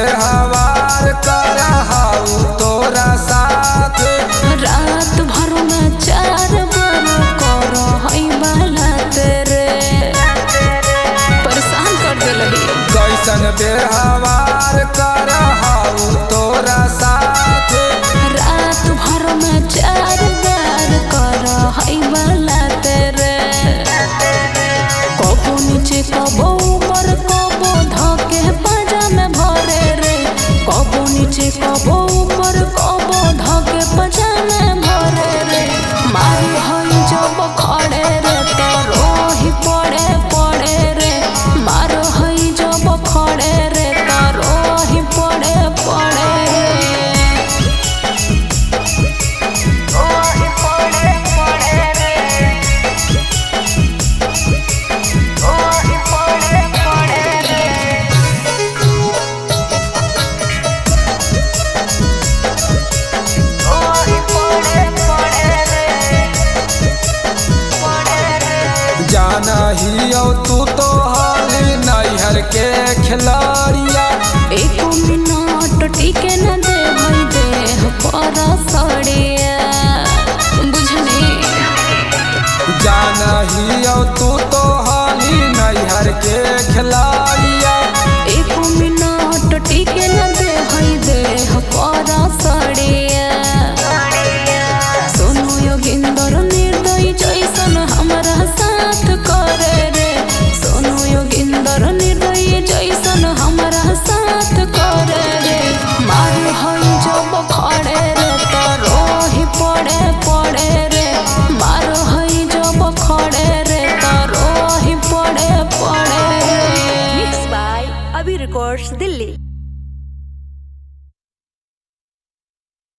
बेहवार करहाऊ तोरा साथ। रात भर में 4 बार करो हई वाला तेरे परेशान कर देलही। कैसन बेहवार करहाऊ तोरा साथ। रात भर में 4 बार करो हई वाला तेरे। कबो नीचे कबो ऊपर कबो धके पाजा में भरे रे। कबो नीचे कबो ऊपर कबो धके पाजा में भरे रे। मारी हई जब खड़े रे तो रोही पड़े पड़े रे। मारो हई जब खड़े रे तो रोही पड़े पड़े रे। रोही पड़े पड़े रे। रोही पड़े पड़े रे। रोही पड़े पड़े रे। पड़े रे। जाना ही तू तो हाली नैहर के खिलाड़िया। 1 मिनट टिके न दे भाई देह पर सड़िया बुझनी। जाना ही तू तो हाली नैहर के खिलाड़िया। 1 मिनट टिके न दे भाई देह पर सड़िया। सोनू योगिंदर निर्दयी जैसन हमरा साथ करे रे। सोनू योगिंदर निर्दयी जैसन हमरा साथ करे रे। मारू हई जब खड़े रे तो रोही पड़े पड़े रे। मारू हई जब खड़े रे तो रोही पड़े पड़े रे। मिक्स बाय अभी रिकॉर्ड्स दिल्ली।